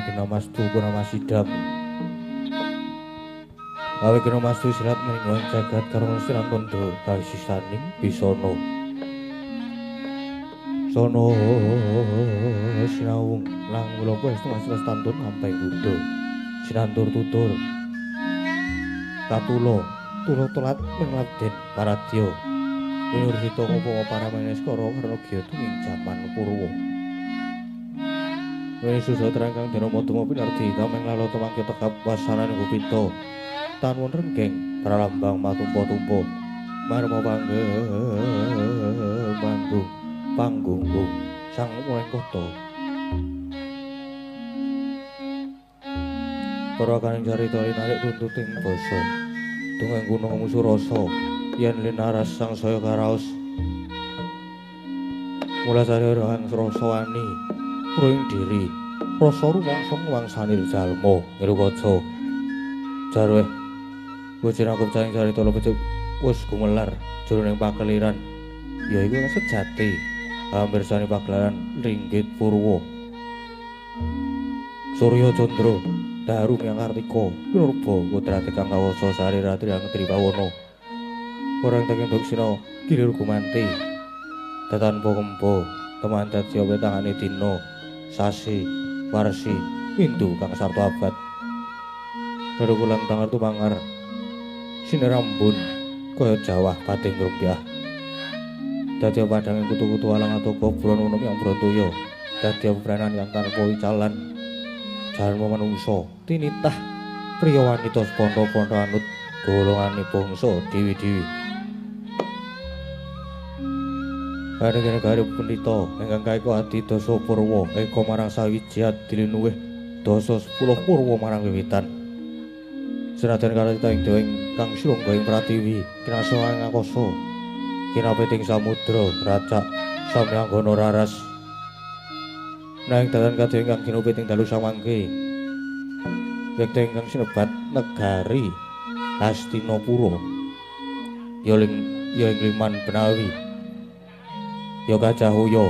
Kinamastu Purnamasidam Awe Kinamastu sirat meninggong jagat karena sirat kondo kawisisaning bisono sono sinawung lang mulopo estu mas tantun sampai budo sinantur tutur katulo tulo telat menglabden paradya winursita ngopo para maneskara karena gyatunging jaman purwa Wene susah terangkang dina madama pinarti kameng lalata mangke tekap wasananing kupita tanwon renggeng pralambang matumpa-tumpa marma panggung sang muring kota para kaning carita narik tuntuting basa dongeng gunung musurasa yen linaras sang saya karaos mula sare rohang rasa wani Ruing diri, rasa rumangsa ngwangsanil jalma Ngirukaca. Jarweh, bocah nangkep caing carita lebet wis gumelar jroning pakeliran. Ya iku sejati, mirsani pagelaran Ringgit Purwa. Surya Candra, Daru Hyang Kartika, Kinurba putrate kang kawasa sari ratri ang Tripawana. Orang tenging doksina kilir gumanti. Tetanpa kempa, teman dadi wetangane dina. Sasi, warsi, pintu kang sarta abad Darukulan tangar tumangar Sinirambun kaya jawah pating grumpiah Dadya padanging kutu-kutu alang atoko bulan unum yang berontoyo Dadya bebranan yang tanpa icalan Jalma manungsa tinitah priya wanita spondo-pondo anut golongane bangsa dewi-dewi Negara pendhita ingkang kaeka adidasa Purwa eka marang sawiji adiluwih dasa 10 Purwa marang wiwitan. Senajan karita ing dewa ingkang srungga ing pratiwi kinasa ing akasa kinapeting samudra racak samyanggana raras. Nanging dalan kadya ingkang kinupit ing dalu samangke yekti ingkang sinebat negari Hastinapura ya ing Liman Benawi ya Kacahuya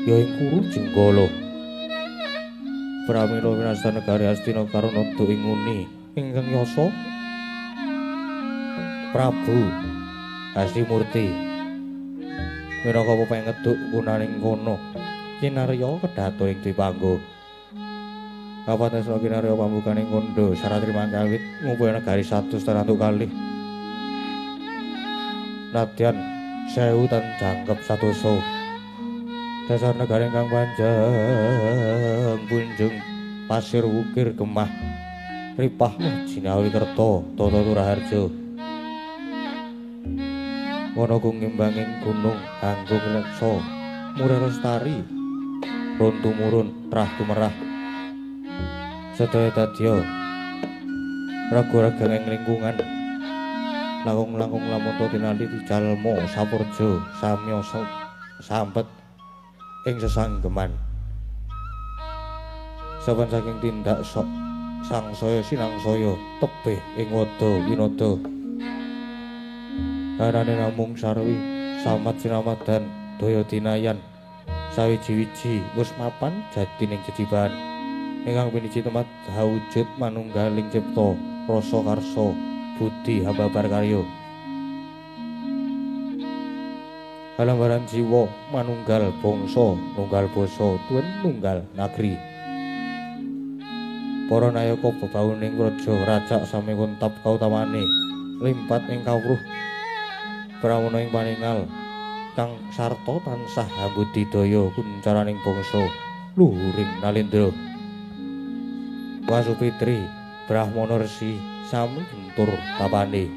ya ing Kuru Jenggala pramila winastan negari Hastina Karnada ing nguni ingkang yasa Prabu Hastimurti minangka pepengeduk kunaning kono kinarya kedhaton ing Dipangga kapan tresna kinarya pambukaning kondo saratri mangkawit ngupuhi negari 100 tarantuk kalih nadyan 1000 tan jangkep satoso dasar negara ingkang panjang punjung pasir wukir gemah ripah jinawi kerta tata turaharja Wonogung ngimbanging gunung anggung reksa murah lestari ron tumurun trah tumerah sedaya dadya raga-ragang ing lingkungan langkung-langkung lamunta tinali dijalma sapurja samya sampet ing sesanggeman saben saking tindak sangsaya sinangsaya tebih ing wada winada arane namung sarwi samat sinamadan daya dinayan sawiji-wiji wis mapan jatining jejibaan ingkang piniji temat hawujud manunggaling cipta rasa karsa budi hambabar karya halambaran jiwa manunggal bangsa nunggal basa tuwin nunggal nagri para nayaka bebauning raja racak sami kuntap kautamane limpat ing kawruh pramana ing paningal kang sarta tansah ambudidaya kuncaraning bangsa luhuring nalendra Wasupitri Brahmana Resi sami gentur tapane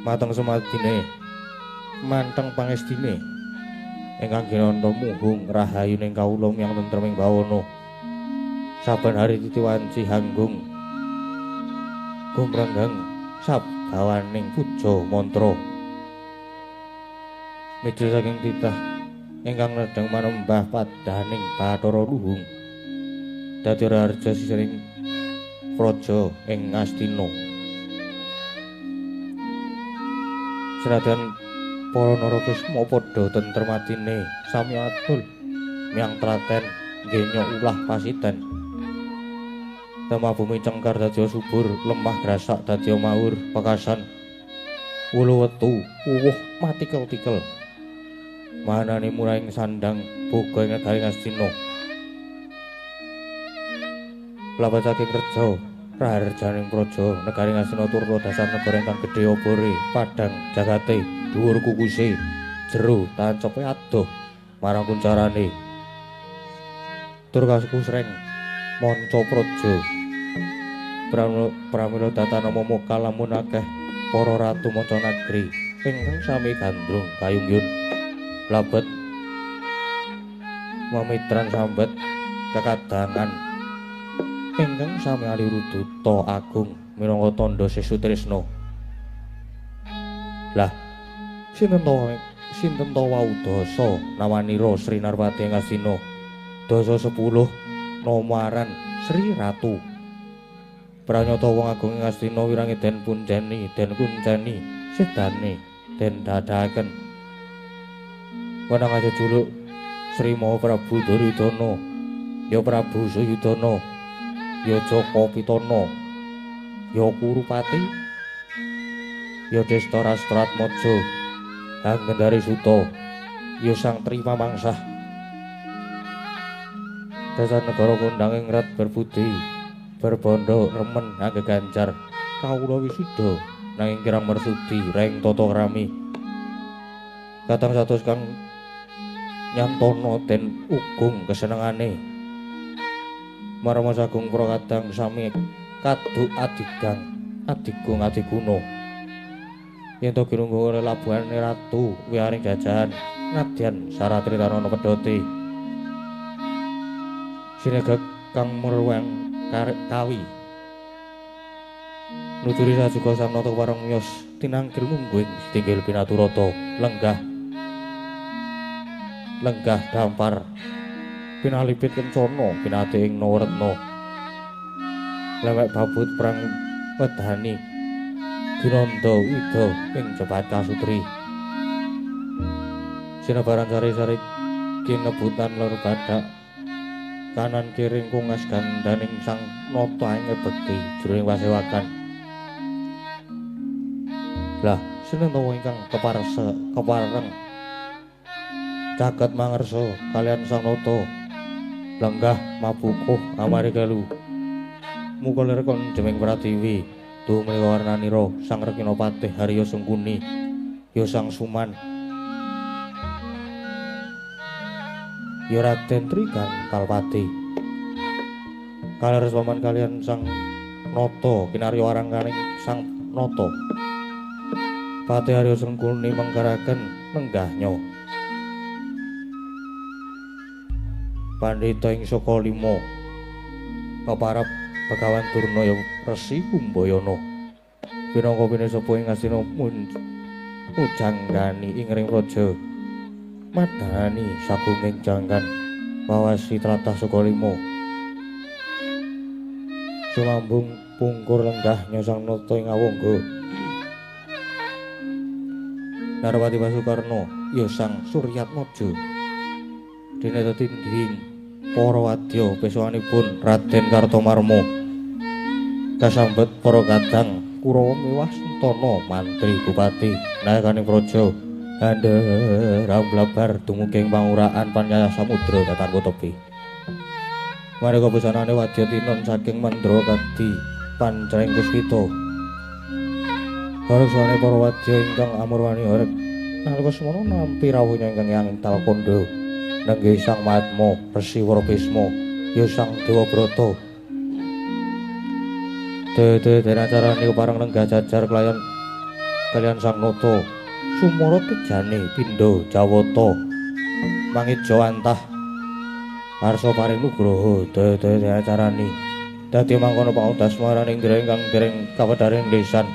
mateng semadine manteng pangestine ingkang ginanta muhung rahayuning kawula miyang tentreming bawana saben hari titiwanci hanggung gumrenggang sabawaning puja mantra midul saking titah ingkang nedheng manembah padaning Bathara Luhung dadi raja sisiring praja ing Astina senajan para narakisma padha tentrem atine sami atul miang telaten nggenya ulah pasiten. Tema bumi cengkar dadi subur, lemah grasak dadi mawur pekasan. Wulu wetu uwuh matikel-tikel. Manane muraing sandang boga ing negaring Astina. Lapat saking reja raharjaning praja negaring Astina turna dasar negara ingkang gedhe obore, padhang jagate, dhuwur kukuse, jero tancepe adoh marang kuncarane. Tur kasusreng manca praja. Pramila datana momo kalamun akeh para ratu manca nagri ingkang sami gandrung kayungyun. Labet mamitran sambet kekadangan ingkang sami aliruduta agung minangka tandha sesutresna. Lah sinten to wau dasa nawanira Sri Narpati ing Astina. Dasa 10 nomaran Sri Ratu. Pranyata wong agung ing Astina wirangi den punjeni, den kunceni, sedane den dadakaken. Wenang ajejuluk Sri Mahaprabu Duryudana, ya Prabu Suyudana, ya Jaka Pitana, ya Kurupati, ya Destarastratmaja, Anggendari Suta, ya Sang Trimamangsah. Dasar negara kondang ing rat berbudi, berbondo remen anggeganjar, kawula wisuda nanging kirang mersudi reng tata krami. Katang satus kang nyantana den ugung kesenengane. Marma sagung para kadang sami kaduk adigung adiguna. Yen to girungga oleh labuhane ratu wiaring jajahan nadyan saratri tarana pedhoti. Sinegak kang merwang kawi. Nuturi sajuga samnata warang miyos tinangkil mungguing setinggil pinaturata lenggah dampar pinalipit kencana pinate ing Nawaretna. Lewek babut perang wedhani Ginanda Wida ing Jebat Kasutri. Sinebaran sari-sari kinebutan lor badak kanan kiring kungas gandaning sang nata ing bekti jroning wasewakan. Lah sinten to ingkang kepareng jagat mangersa kalian sang nata lenggah mabukuh amarikelu mukul rekon jemeng Pratiwi tumrika warnanira sang Rekinapatih Harya Sengkuni ya sang Suman ya Raden Trigantalpati kaleres paman kalian sang nata kinarya warangkaning sang nata Patih Harya Sengkuni menggaraken nenggahnya Pandhita ing saka 5 keparep Begawan Durna ya Resi Kumbayana pinangka pinisapa ing Astina mujanggani ing ring praja madani sagunging janggan mawasi tlatah saka 5 sumambung pungkur lenggahnya sang nata ing awangga Narpati Basukarna ya sang Suryatmaja dene tetingging para wadya pesowanipun Raden Kartomarma kasambet para kadang Kurawa miwah Sentana mantri bupati nayakaning praja andhara blabar dumugi ing pangurahan Panyaya Samudra Tatan Tepi. Maneka busanane wadya tinon saking Mandra Kadi Pancreng Puspita. Karosane para wadya ingkang amurwani arep nalika semana nampi rawuhnya ingkang Yangtal Kandha nenggih Sang Mahatma Resi Warabisma ya Sang Dewabrata. Dene acarane kepareng lenggah jajar kaliyan Sang Nata sumara tejane pindha Jawata mangija antah arsa paring nugraha dene acarane dadi mangkono paudas maraning dereng kang dereng kawedharing lisan.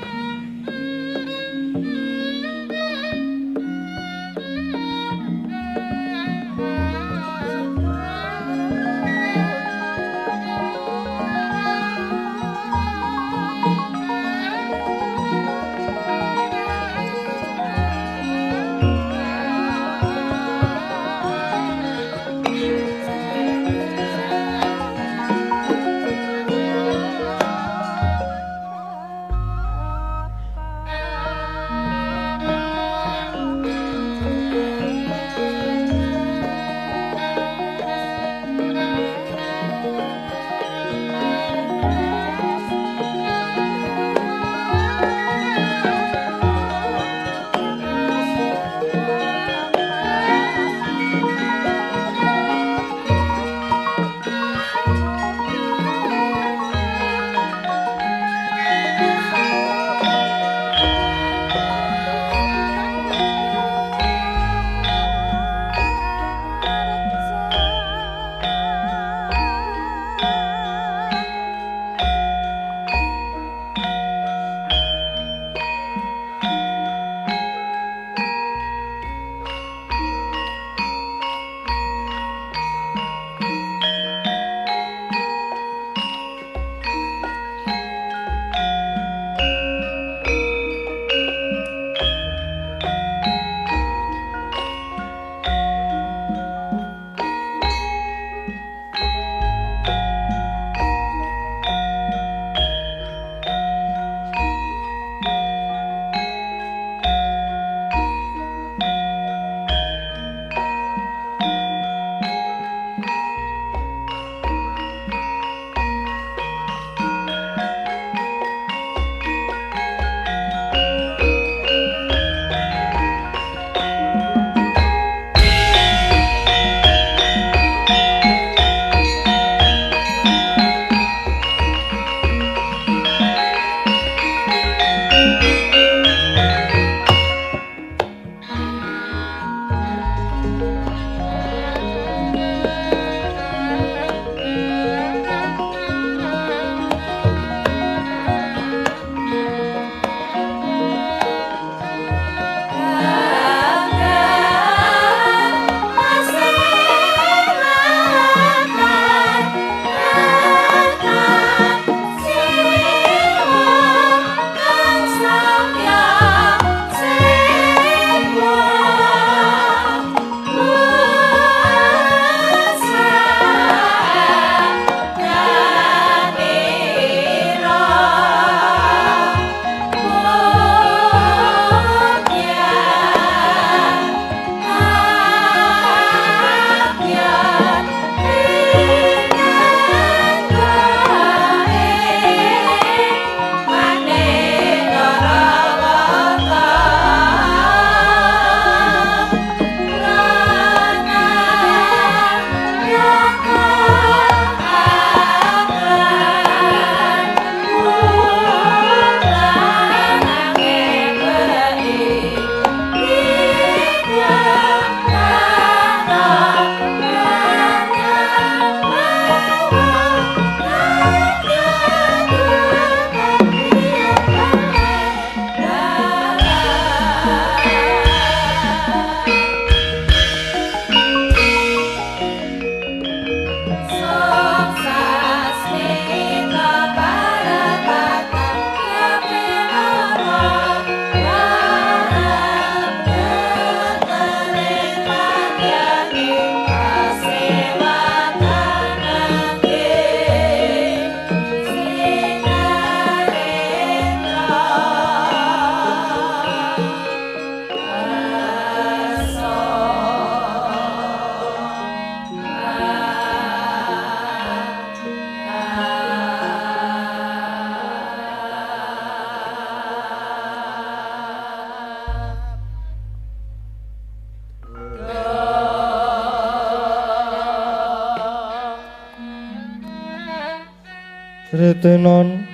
Sritenon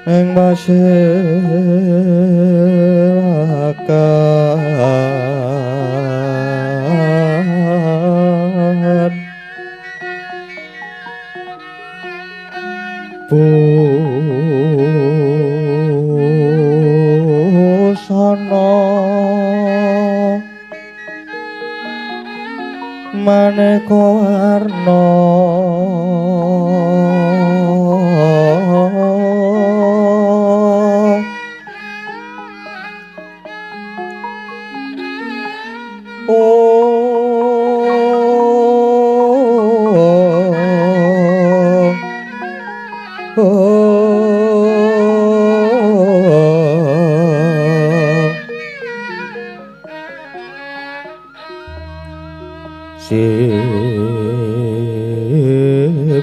ing masyarakat busana maneka warna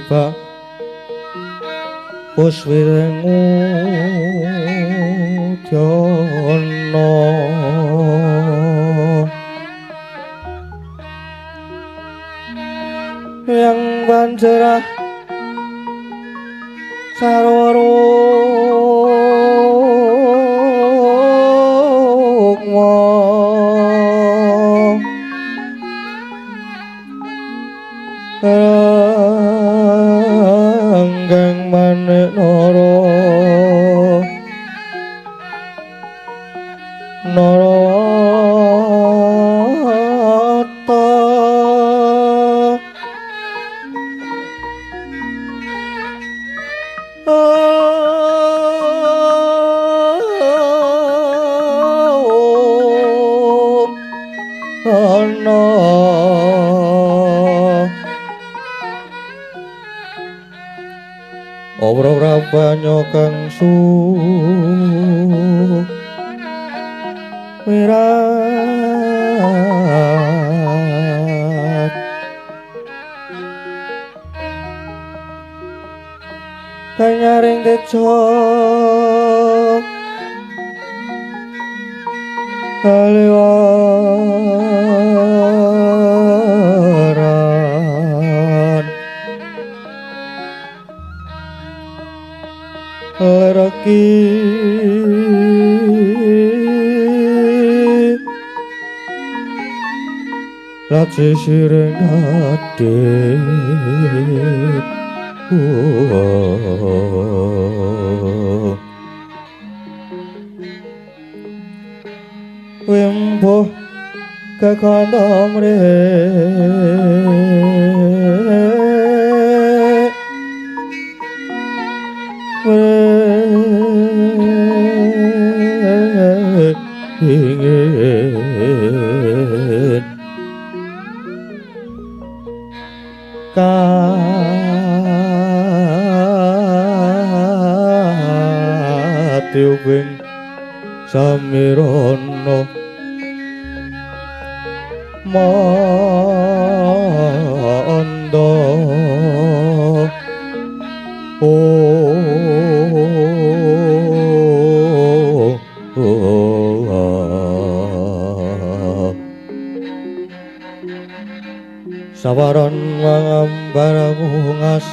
Sipa Puswirengu Dyono yang banjerah sarwarungwa Ranggang manik noro Narata Ana Ora banyo kang suwirat kanyaring deca kaliwaran lereki laci sireng adik wimbo kekandam ingin katiuping samirana manda sawaran mangambar bungas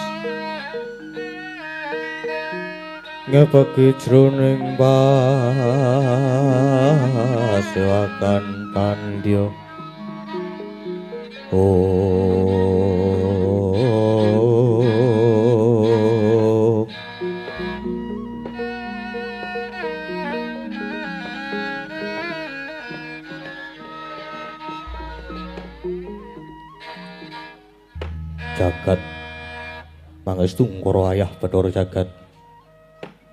ngepeki jroning pasewakan pandya jagat mangestu ngkara ayah Bathara Jagat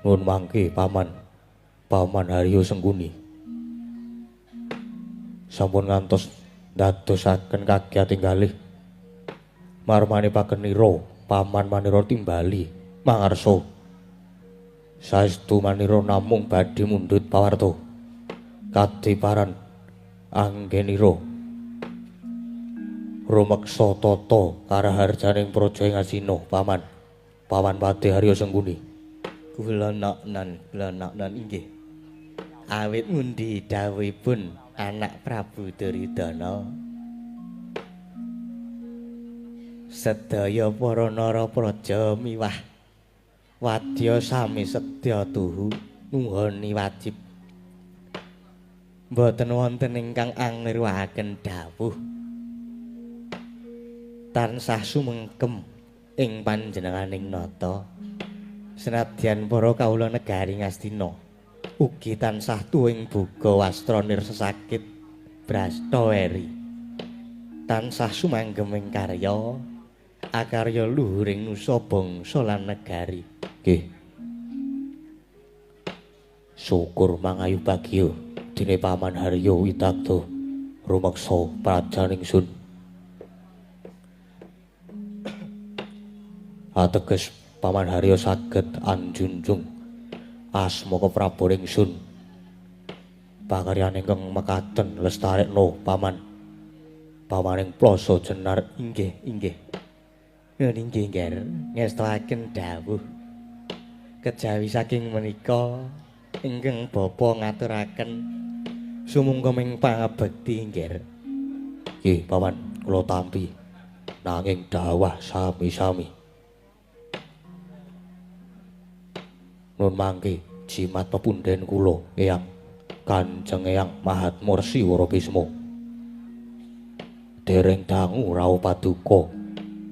nuwun mangke paman Haryo Sengguni sampun ngantos ndadosaken kagiyating kalih marmanipaken nira paman manira timbali mangarsa saestu manira namung badhe mundhut pawarta kadiparan anggenira rumeksa tata karaharjaning praja ing Asina paman Pati Haryo Sengguni kula naknan inggih awit ngundi dawuhipun anak Prabu Duryudana Sedaya para narapraja miwah wadya sami sedya tuhu nuhoni wajib. Mboten wonten ingkang angniruaken dawuh. Tansah sumengkem ing panjenenganing nata. Senadyan para kawula negari Ngastina ugi tansah tuwing boga wastra nirsa sakit brasta eri. Tansah sumanggem ing karya akarya luhuring nusa bangsa lan negari. Nggih. Syukur mangayu bagya dene Paman Harya Widakta rumeksa prajan ingsun. Ateges Paman Harya saged anjunjung asma kepraban ingsun. Pakaryan ingkang mekaten lestarekno Paman. Pamaning plasa jenar inggih. Nggih Nger, ngestakaken dawuh. Kejawi saking menika ingkang Bapa ngaturaken sumungkeming pangabekti Nger. Nggih, Paman, kula tampi. Nanging dawah sami-sami. Nun mangke jimat pepundhen kula, Eyang Kanjeng Eyang Mahatma Resi Warabisma. Dereng dangu rawuh paduka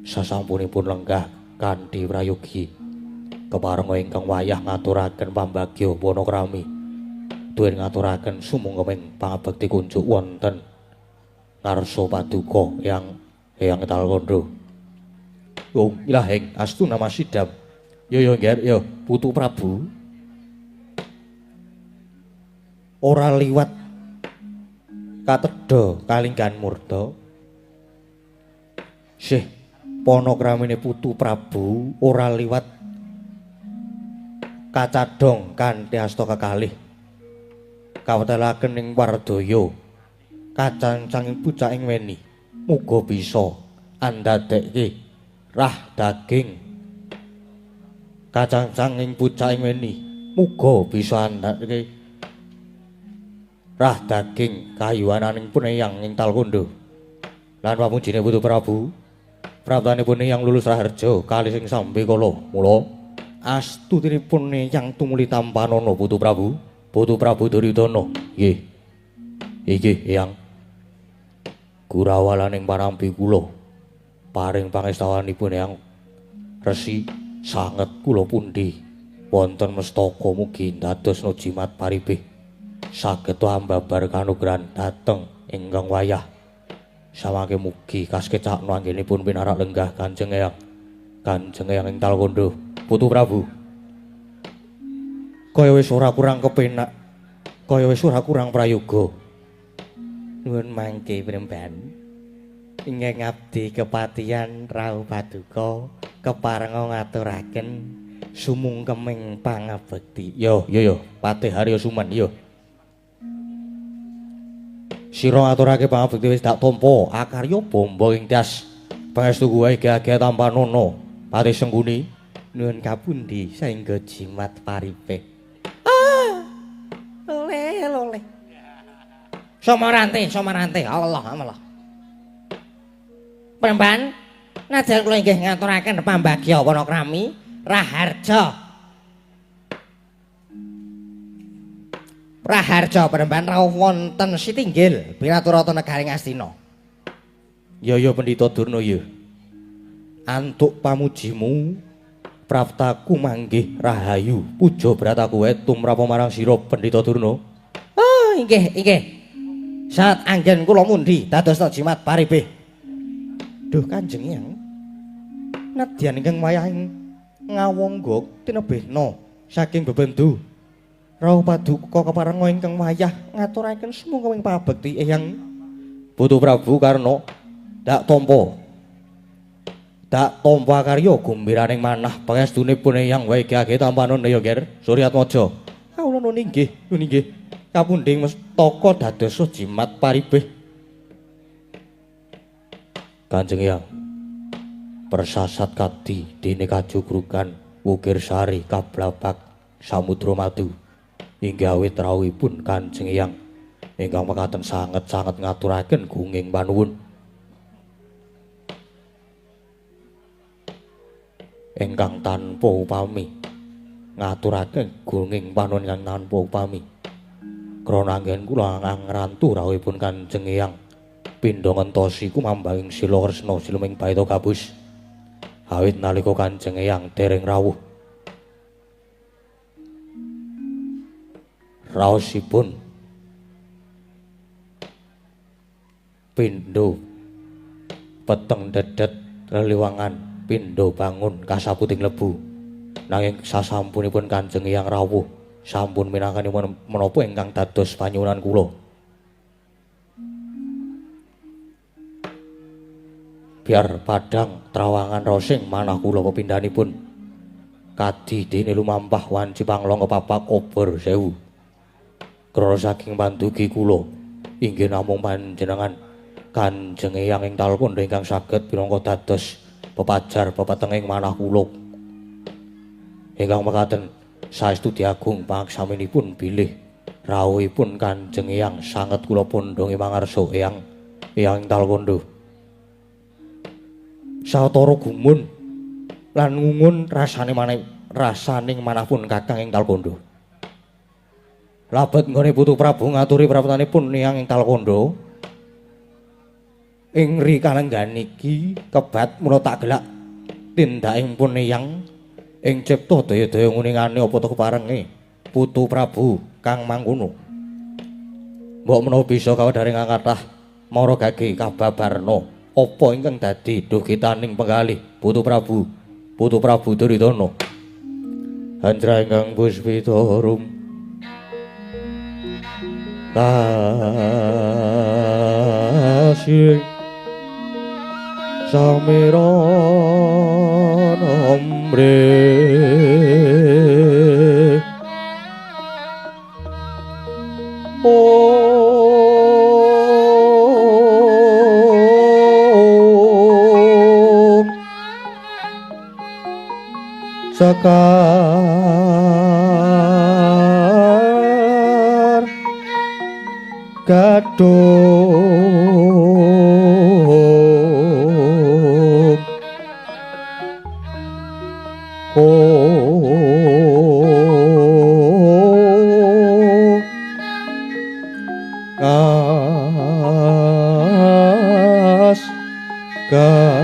sasampunipun lenggah kanthi prayogi keparenga ingkang wayah ngaturaken pambagya panakrami duwen ngaturaken sumungkeming pangabekti kunjuk wonten ngarsa paduka Eyang Talkondo. Wong ilahing astu nama sidam. Yo Nger, yo Putu Prabu. Ora liwat katedha kalinggan murda. Sih panakramine Putu Prabu ora liwat kacadhong kanthi asta kekalih kawetelaken ing Wardaya kacancanging pucaking weni muga bisa andadekke rah daging kacancanging pucaking weni muga bisa andadekke rah daging kayuananing puneyang ing Talkondo lan pamujine Putu Prabu praptanipun yang lulus raharja kalih sing sambe kala mula astutinipun yang tumuli tampanana Putu Prabu Duryudana. Nggih. Inggih Eyang. Gurawalaning parampi kula paring pangestawanipun Eyang Resi sanget kula pundi wonten mestaka mugi dados jimat paribih saged ambabar kanugrahan dhateng ingkang wayah samangke mugi kaskecakna anggenipun pinarak lenggah Kanjeng Eyang ing Talkondo. Putu Prabu kaya wis ora kurang kepenak, kaya wis ora kurang prayoga. Nuwun mangke Premban ingkang ngabdi kepatihan rawuh paduka keparenga ngaturaken sumungkeming pangabekti. Yo Patih Harya Suman yo. Sira ngaturake pangabekti wis dak tampa akarya bomba ing tias pangestu kuwe gagah tampanana Patih Sengguni nuwun kapundi saengga jimat paripeh. Lole. Somarante Allah. Premban najan kula inggih ngaturaken pambagya panakrami Raharja Premban rawuh wonten Sitinggil Piraturata Negari Ngastina. Ya Pendhita Durna ya. Antuk pamujimu praptaku manggih rahayu puja brataku wae tumrapa marang sira Pendhita Durna. Oh inggih. Saat anggen kula mundi dadosna jimat paribeh. Duh Kanjeng Hyang. Nadyan ingkang wayah ngawangga tinebihna saking bebendu rawuh paduka keparenga ingkang wayah ngaturaken sumungkeming pabekti Eyang Putu Prabu Karna dak tampa karya gumbiraning manah pangestunipun Eyang wae gage tampanana ya Nger Suryatmaja. Kawula nuwun inggih. Kapundhing mestaka dados jimat paribeh. Kanjeng Hyang persasat kadi dene kajugrukan wukir sari kablabak samudra madu inggih awit rawuhipun Kanjeng Hyang ingkang mekaten sanget-sanget ngaturaken gunging panuwun. ingkang tanpa upami ngaturake gunging panuwun ingkang tanpa upami krana anggen kula ngrantu rawuhipun Kanjeng Eyang pindha ngentosi kumambanging sila Kresna siluming baita gabus awit nalika Kanjeng Eyang dereng rawuh raosipun pindha peteng dedet leliwangan pindha bangun kasaputing lebu nanging sasampunipun Kanjeng Eyang rawuh sampun minangkani menapa ingkang dados panyuwunan kula biar padang trawangan rosing manah kula pepindhanipun kadi dene lumampah wanci panglonga papak obor sewu krana saking pandugi kula inggih namung panjenengan Kanjeng Eyang ing Talkanda ingkang saged pinangka dados pepajar pepetenging manah kula ingkang mekaten saestu diagung pangaksaminipun bilih rawuhipun Kanjeng Eyang sanget kula pundhonge mangarsa Eyang ing Talkanda sawetara gumun lan ngungun rasaning manahpun Kakang ing Talkanda labet nggone Putu Prabu ngaturi prapatanipun Eyang ing Talkanda ing rikalengan iki kebat mula tak gelak tindakipun Eyang ing cipta daya-daya nguningane apa to keparenge Putu Prabu kang mangkono mbok menawa bisa kawedharing kathah mara gage kababarna apa ingkang dadi dugitaning penggalih Putu Prabu Duryudana Handra ingkang puspita rum kasih samiran ombre Sekar gadung ngas kadanyo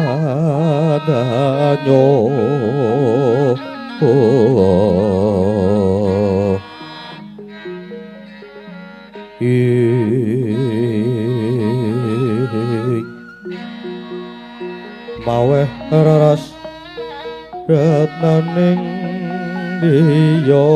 maweh raras ratnaning diya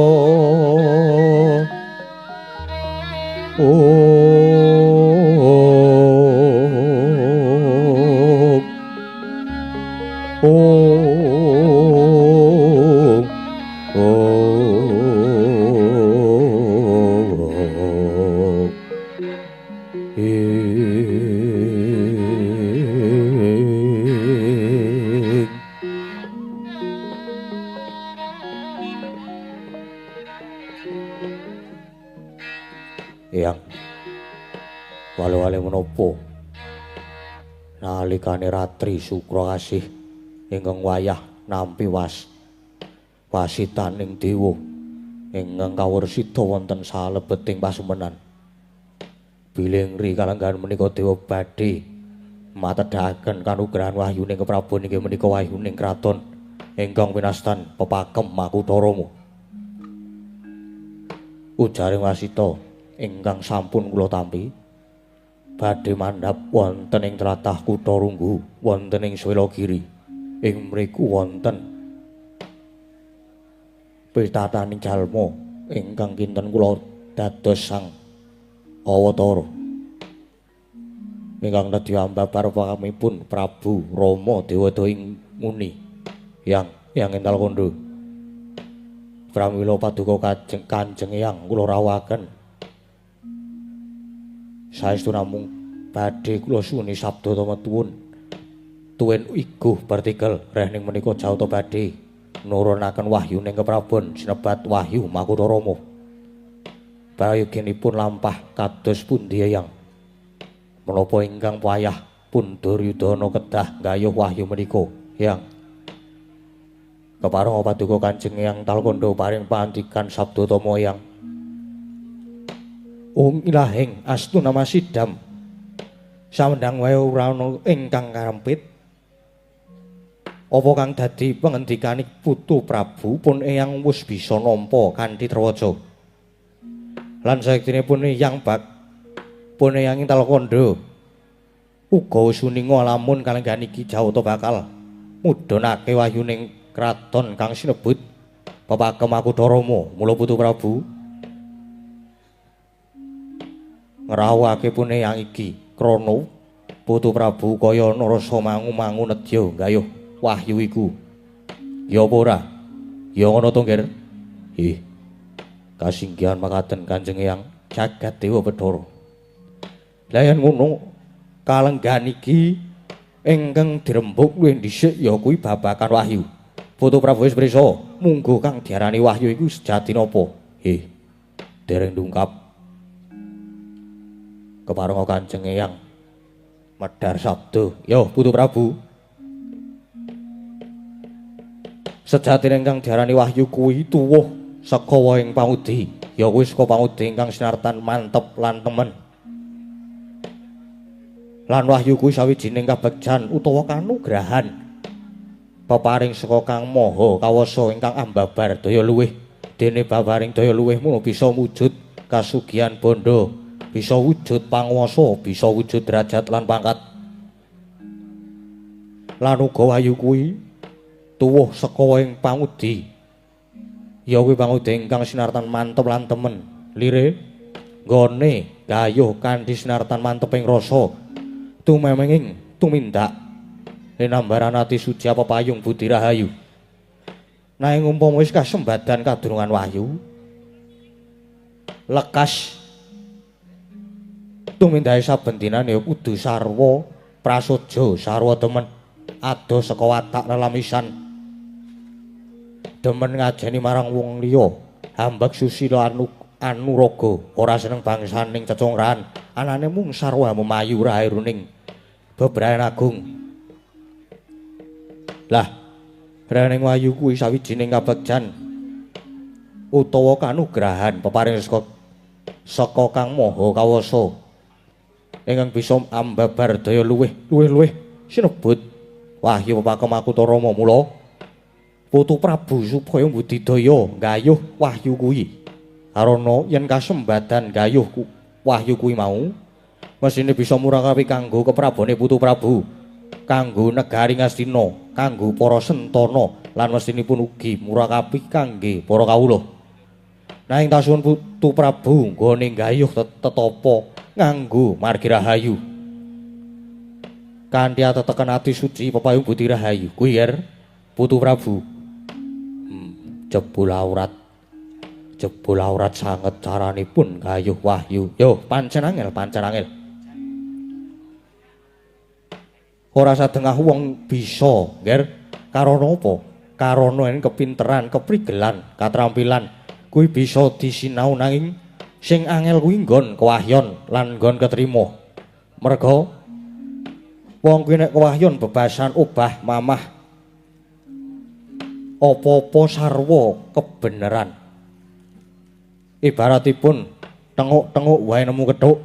Eyang wale-wale menapa nalikane ratri Sukrakasih ingkang wayah nampi wasitaning dewa ingkang kawursita wonten salebeting pasemenan bilih rikalengan menika dewa badhe matedhaken kanugrahan wahyuning keprabon inggih menika wahyuning kraton ingkang winastan pepakem Makutarama ujaring wasita ingkang sampun kula tampi badhe mandhap wonten ing tlatah Kutarunggu wonten ing Swelagiri ing mriku wonten pitataning jalma ingkang kinten kula dados sang awatara ingkang nedya ambabar pakamipun Prabu Rama Dewata ing Muni yang ental kondo pramila paduka Kanjeng Eyang kula rawuhaken saestu namung badhe kula suwuni sabda tuwun tuwin iguh partikel rehning menika jawata badhe nurunaken wahyuning keprabon sinebat wahyu Makutarama prayoginipun lampah kados pundi Eyang menapa ingkang payah pun Duryudana kedah nggayuh wahyu menika Eyang kepareng paduka Kanjeng Eyang Talkondo paring pangandikan sabda tama Eyang. Ilahing astu nama sidam samendang wae ora ana ingkang karempit. Apa kang dadi pangendikaning Putu Prabu pun Eyang wis bisa nampa kanthi trewaja. Lan saektinipun Eyang pun Eyang Talkondo uga wis uninga lamun kalenggan iki Jawata bakal mudhunake wahyuning kraton kang sinebut Pepagem Makutharama. Mula Putu Prabu ngrawuhake pun Eyang iki krana Putu Prabu kaya narasa mangu-mangu nedya gayuh wahyu iku. Ya apa ora? Ya ngono to, Nger? Kasinggihan makaten Kanjeng Eyang jagat Dewa Bathara. Lah yen ngono kalenggan iki ingkang dirembug luwih dhisik ya kuwi babakan wahyu. Putu Prabu wis prisa munggo kang diarani wahyu iku sejati napa? Dereng ndungkap kepareng Kanjeng Eyang medhar sabda. Yo Putu Prabu. Sejatine ingkang diarani wahyu kuwi tuwuh saka waing pangudi. Ya kuwi saka pangudi ingkang sinartan mantep lan temen. Lan wahyu kuwi sawijining kabegjan utawa kanugrahan peparing saka Kang Maha Kawasa ingkang ambabar daya luwih. Dene babaring daya luwih mono bisa wujud kasugihan bondo, bisa wujud panguwasa, bisa wujud derajat lan pangkat. Lan uga wahyu kuwi tuwuh saka waing pangudi. Ya kuwi pangudi ingkang sinartan mantep lan temen. Lire nggone gayuh kanthi sinartan manteping rasa tumemenging tumindak linambaran ati suci pepayung budi rahayu. Nanging umpama wis kasembadan kadurungan wahyu lekas tumindahe saben dinane ya kudu sarwa prasaja, sarwa demen ado saka watak lelamisan demen ngajeni marang wong liya, hambak susila anuraga, ora seneng bangsaning cecongran, anane mung sarwa memayu raheruning bebrayan agung. Lah, rening wahyu kuwi sawijining kabegjan utawa kanugrahan peparing saka Kang Maha Kawasa ingkang bisa ambabar daya luwih sinebut wahyu Pepagem Makutharama. Mula Putu Prabu supaya budidaya gayuh wahyu kuwi karana yen kasembadan gayuh wahyu kuwi mau mesine bisa murakapi kanggo keprabone Putu Prabu, kanggo negari Ngastina, kanggo para sentana lan mesinipun ugi murakapi kangge para kawula. Nanging tasuhun Putu Prabu nggone gayuh tetapa nganggo margi rahayu kanthi ateteken ati suci pepayung budi rahayu kuwi yer Putu Prabu. Jebul aurat sanget caranipun gayuh wahyu. Yo pancen angel. Ora sadengah wong bisa, Nger. Karana apa? Karana yen kepinteran, keprigelan, katrampilan kuwi bisa disinau nanging sing angel kuwi nggon kewahyon lan nggon ketrima. Merga wong kuwi nek kewahyon bebasan obah mamah apa-apa sarwa kebeneran. Ibaratipun tenguk-tenguk wae nemu kethuk.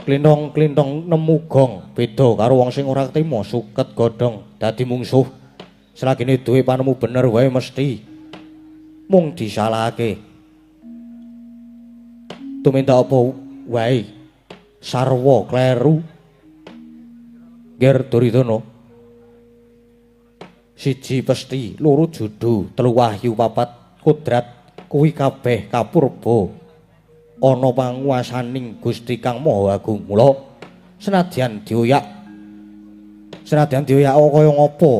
Klintong-klintong nemu gong, beda karo wong sing ora ketrima suket godhong dadi mungsuh. Selagine duwe panemu bener wae mesti mung disalahake. Tumindak apa wae sarwa kleru. Ger Duryudana. Siji pesti, loro judu, telu wahyu, papat kodrat kuwi kabeh kapurba ana panguwasaning Gusti Kang Maha Agung. Mula senadyan dioyak kaya ngapa,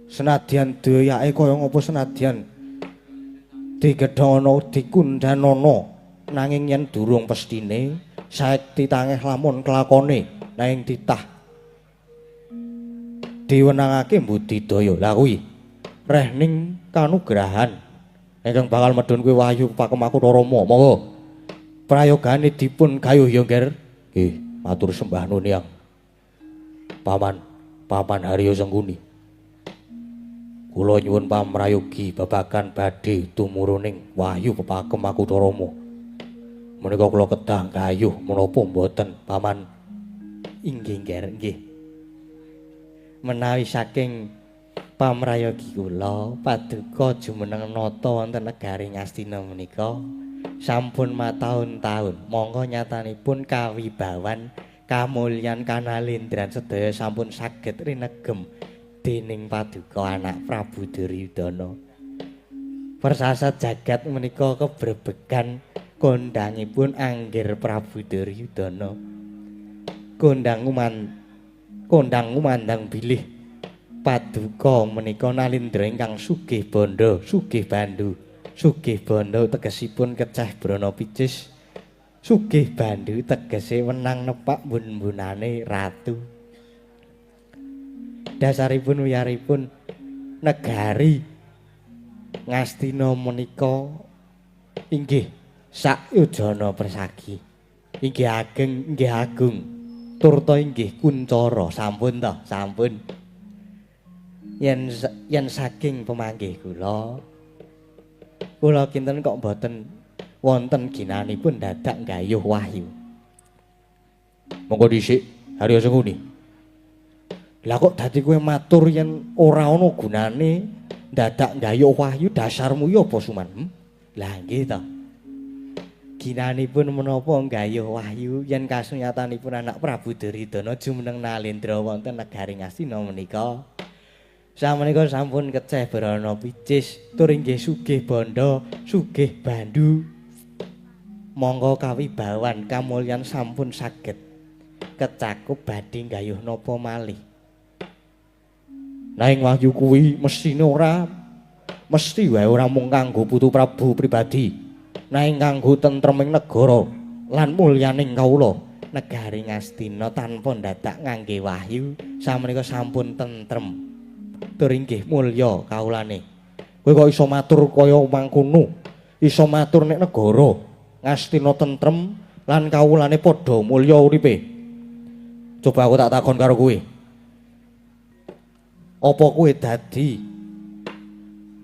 senadyan dioyake kaya ngapa, senadyan digedhono dikundanana, nanging yen durung pestine saekti tangeh lamun kelakone nanging titah diwenangake budidaya. Lah kuwi rehning kanugrahan ingkang bakal medhun kuwi wahyu Pepagem Makutharama. Monggo prayogane dipun gayuh ya, Nger. Nggih, matur sembah nuwun, Yang. Paman, Paman Haryo Sengkuni. Kula nyuwun pamrayogi babagan badhe tumuruning wahyu pepakem Makutarama. Menika kula kedah gayuh menapa mboten, Paman? Inggih, nggih. Menawi saking pamrayogi kula paduka jumeneng nata wonten negari Ngastina menika sampun mataun-taun. Monggo nyatanipun kawibawan kamulyan kanalindran sedaya sampun saged rinegem dening paduka anak Prabu Duryudana. Persasat jagat menika kebrebegan kondhangipun Anggir Prabu Duryudana. Kondhang umandang bilih paduka menika nalindra ingkang sugih bondo, sugih bandu. Sugih bondo tegesipun keceh brana picis. Sugih bandu tegese wenang nepak bun-bunane ratu. Dasaripun wiyaripun negari Ngastina menika inggih sayujana persagi. Inggih ageng, inggih agung. Turta inggih kuncara, sampun to, sampun. Yen saking pemanggih kula kinten kok mboten wonten ginanipun dadak nggayuh wahyu. Monggo dhisik Haryo Sengkuni. Lah kok dadi kowe matur yen ora ana gunane dadak nggayuh wahyu, dasarmu ya apa Suman? Lah nggih to. Ginanipun menapa nggayuh wahyu yen kasunyatanipun anak Prabu Duryudana jumeneng nalendra wonten negari Ngastina menika. Sameneika sampun keceh brana picis tur inggih sugih bondo, sugih bandu. Monggo kawibawan kamulyan sampun saged kecakup badhe nggayuh napa malih. Nanging wahyu kuwi mestine mesti wae ora mung kanggo putu Prabu pribadi. Nanging kanggo tentreming negara lan mulyaning kawula negari Ngastina tanpa dadak ngangge wahyu sameneika sampun tentrem tur inggih mulya kawulane. Kowe kok iso matur kaya mangkono, iso matur nek negara Ngastina tentrem lan kawulane padha mulya uripe. Coba aku tak takon karo kowe. Apa kowe dadi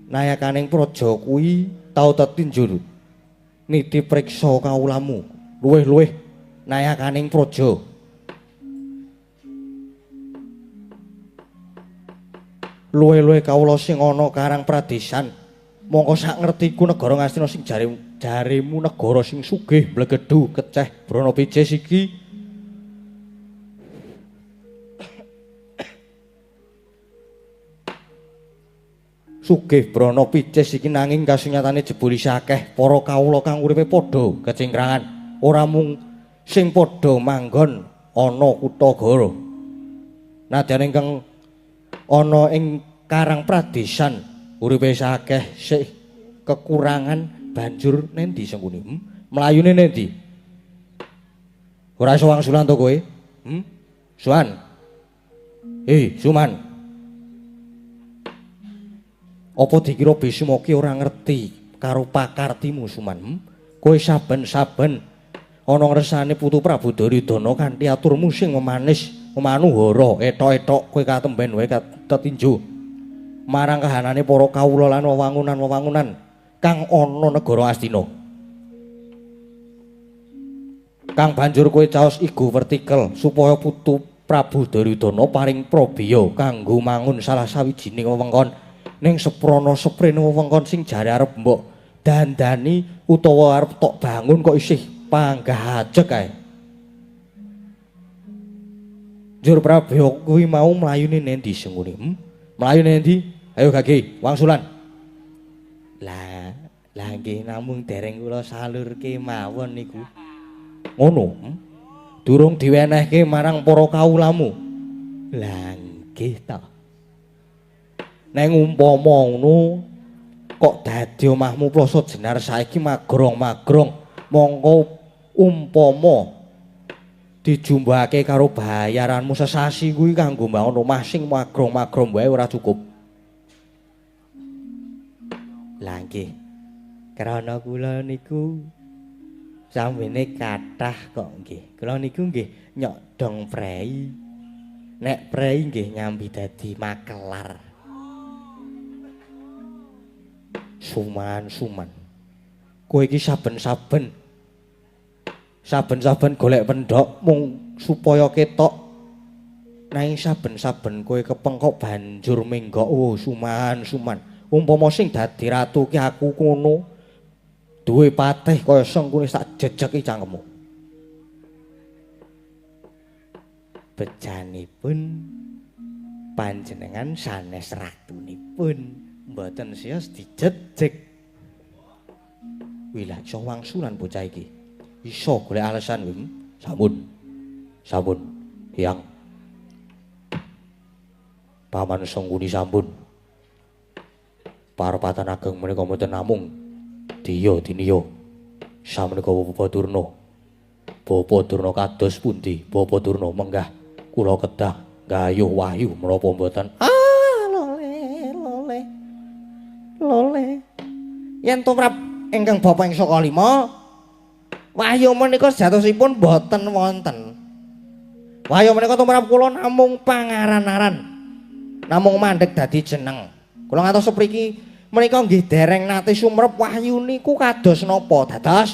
nayakaning praja kuwi tau tetinjur niti priksa kawulamu luwih-luwih nayakaning praja? Luwih-luwih kawula sing ana Karang Pradesan. Mongko sak ngertiku negara Ngastina sing jaremu negara sing sugih mblegedhu keceh brana picis iki sugih brana picis iki nanging kasunyatane jebul isih akeh para kawula kang uripe padha kecingkrangan, ora mung sing padha manggon ana Kutagara. Nadyan ingkang ana ing Karang Pradesan uripe isih akeh sih kekurangan banjur nendi Sengkuni? Mlayune nendi? Ora iso wangsulan to kowe? Suman. Suman. Apa dikira Bisma ki ora ngerti karo pakartimu Suman? Kowe saben-saben ana ngresane putu Prabu Duryudana kanthi aturmu sing memanis, memanuhara, etok-etok kowe katemben wae tetinju marang kahanane para kawula lan wewangunan-wewangunan kang ana negara Astina. Kang banjur kowe caos igu vertikel supaya putu Prabu Duryudana paring prabeya kanggo mangun salah sawijining wewengkon ning seprana seprene wewengkon sing jare arep mbok dandani utawa arep tok bangun kok isih panggah ajeg kae. Jur prabeya kuwi mau mlayune nendi Sengkuni? Mlayune nendi? Ayo gage wangsulan. Lah nggih namung dereng kula salurke mawon niku. Ngono. Durung diwenehke marang para kawulamu. Lah nggih ta. Neng umpama ngono kok dadi omahmu Plasa Jenar saiki magrong-magrong, mongko umpama dijumbake karo bayaranmu sesasi kuwi kanggo mbangun omah sing magrong-magrong wae ora cukup. Lah nggih. Krana kula niku sambene kathah kok nggih. Kula niku nggih nyok dong prei. nek prei nggih nyambi dadi makelar. Suman. Kowe iki saben-saben golek pendhok mung supaya ketok. Nanging saben-saben kowe kepengkok banjur menggok. Oh, suman. Umpama sing dadi ratu ki aku ngono. Duwe patih kaya sengkune sak jejeki cangkemmu. Bejanipun panjenengan sanes ratunipun mboten sios dijejeg. Wilaca wangsulan bocah iki. Iso golek alasan wim. Sampun. Hyang. Paman Sengkuni sampun. Parpatan ageng menika mboten namung diniya. Sameneika Bapa Durna. Bapa Durna kados pundi? Bapa Durna menggah kula kedah gayuh wahyu menapa mboten? Lole. Yen tumrap ingkang Bapa ing saka lima, wahyu menika sejatosipun boten wonten. Wahyu menika tumrap kula namung pangaran-aran. Namung mandheg dadi jeneng. Kula ngatos sepriki menika nggih dereng nate sumrep wahyu niku kados napa dados?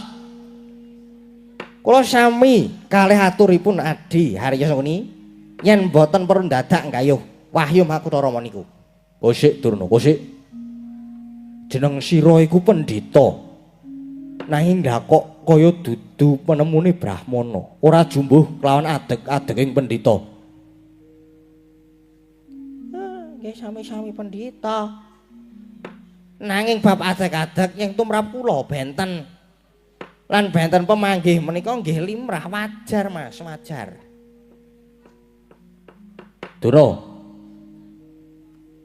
Kula sami kalih aturipun Adi Harya Sengkuni yen boten perlu dadak gayuh wahyu Makutara niku. Kosik Durna, kosik. Jeneng sira iku pendhita. Nanging kok kaya dudu penemune Brahmana, ora jumbuh kelawan adeg-adeging pendhita. Nggih sami-sami pendhita. Nanging bab adeg-adeg ing tumrap kula benten. Lan benten pemanggih menika nggih limrah wajar Mas, wajar. Durna.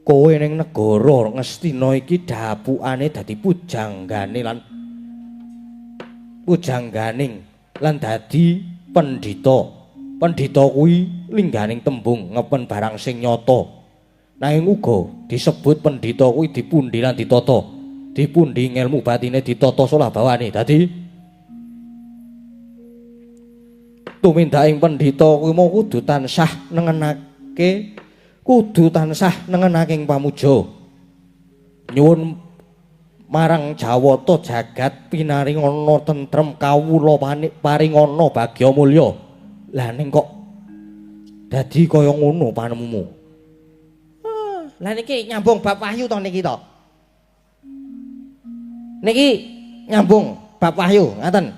Kowe ning negara Ngastina iki dapukane dadi pujangganing lan dadi pendhita. Pendhita kuwi lingganing tembung ngepen barang sing nyata. Nanging uga disebut pendhita kuwi dipundi lan ditata. Dipundi ngelmu batine ditata salah bawane. Dadi tumindaking pendhita kuwi mau kudu tansah nengenaking pamuja. Nyuwun marang Jawata jagat pinaringana tentrem kawula paringana bagya mulya. Lah ning kok dadi kaya ngono panemumu. Lah niki nyambung bab wahyu to niki to. Niki nyambung bab wahyu ngaten.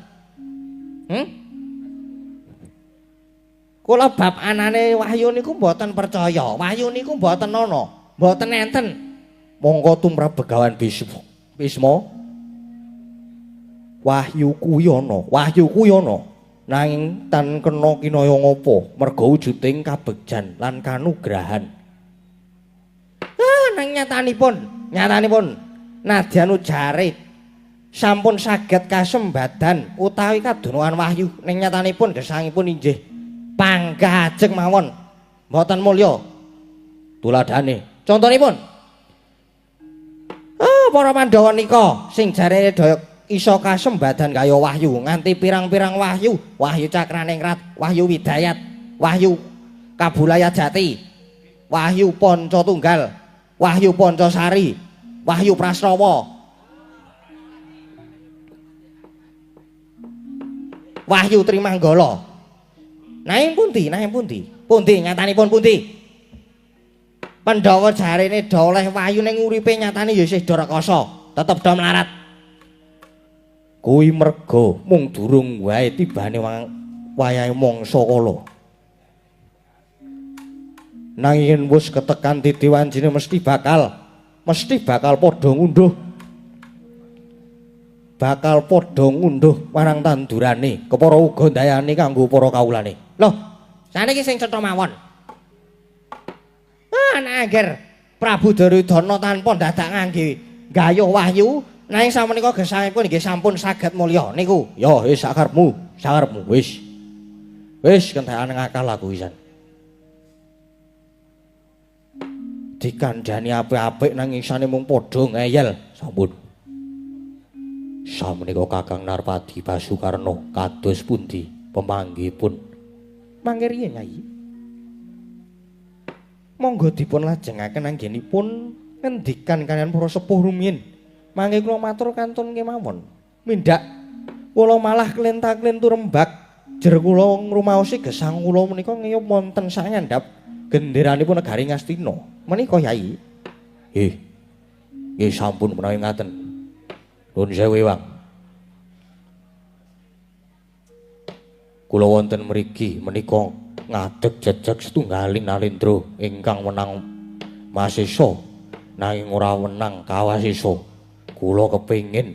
Kula bab anane wahyu niku mboten percaya. Wahyu niku mboten ana, mboten enten. Monggo tumrap Begawan Bisma. Wahyu kuwi ana. Nanging tan kena kinaya ngapa? Merga wujuding kabegjan lan kanugrahan. Nang nyatanipun nadyan ujare sampun saged kasembadan utawi kadunukan wahyu ning nyatanipun gesangipun inggih panggah ajeng mawon mboten mulya. Tuladhane contonipun para Pandhawa nika sing jarene daya isa kasembadan kaya wahyu nganti pirang-pirang wahyu, wahyu Cakraningrat, wahyu Widayat, wahyu Kabulaya Jati, wahyu Pancatunggal, wahyu Pancasari, wahyu Prasrawa, wahyu Trimanggala. Nanging pundi? Pundi nyatanipun pundi? Pandhawa jarene do oleh wahyu ning uripe nyatane ya isih do rekoso, tetep do mlarat. Kuwi merga mung durung wae tibane wayahe mangsa kala. Nanging wis ketekan titi wanjine mesti bakal padha ngunduh. Bakal padha ngunduh marang tandurane, kepara uga ndayani kanggo para kawulane. Loh, saniki sing cetha mawon. Angger Prabu Duryudana tanpa dadak ngangge gayuh wahyu, nanging samenika gesangipun nggih sampun saged mulya niku. Ya wis sakarepmu wis. Wis kentekan ngakal aku pisan. Dikandhani apik-apik nanging isane mung padha ngeyel. Sampun. Samenika Kakang Narpati Basukarna kados pundi pemanggihipun? Mangke riyen Nyai. Monggo dipun lajengaken anggenipun ngendikan kaliyan para sepuh rumiyin. Mangke kula matur kantun kemawon. Mindak kula malah klenta-klentu rembag jer kula ngrumaosi gesang kula menika ngiyup wonten sangandhap genderanipun negari Ngastina. Menika Yai. Nggih sampun menawi ngaten. Nuwun sewu Wang. Kula wonten mriki menika ngadeg jejeg setunggaling Nalendra ingkang menang Masesa nanging ora wenang Kawasesa. Kula kepingin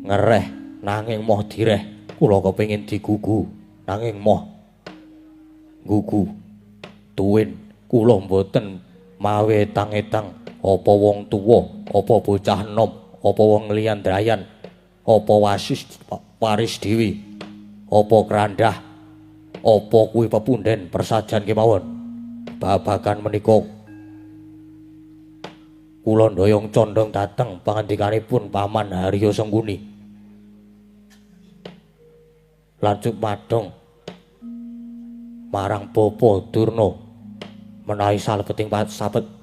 ngereh nanging moh direh. Kula kepingin digugu nanging moh gugu. Tuwin kula mboten mawe etang-etang apa wong tuwa, apa bocah enom, apa wong liyandrayan, apa wasis waris dewi, apa krandah, apa kuwi pepunden persajan kemawon. Babagan menika kula ndoyong condong dateng pangandikanipun Paman Harya Sengkuni. Lanjut madhong marang Bapa Durna menawi salebeting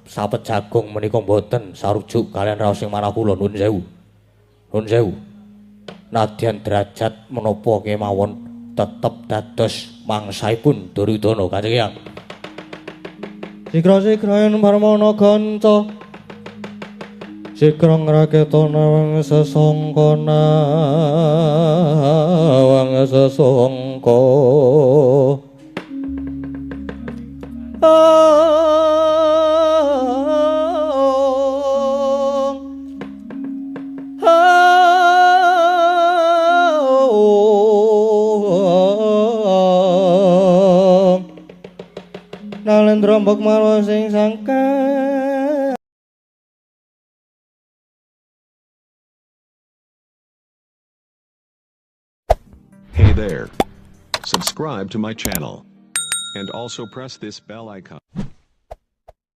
sapet jagung menika mboten sarujuk kalian raos sing manah kula. Nuwun sewu. Nuwun sewu. Nadyan derajat menapa kemawon tetep dados mangsaipun Duryudana Kanjeng Hyang. Sigra-sigra yen parmana ganca sigra ngraketana wang sesangka wang sesangka Nalendra mbok marwa sing sangka. Hey there. Subscribe to my channel. And also press this bell icon.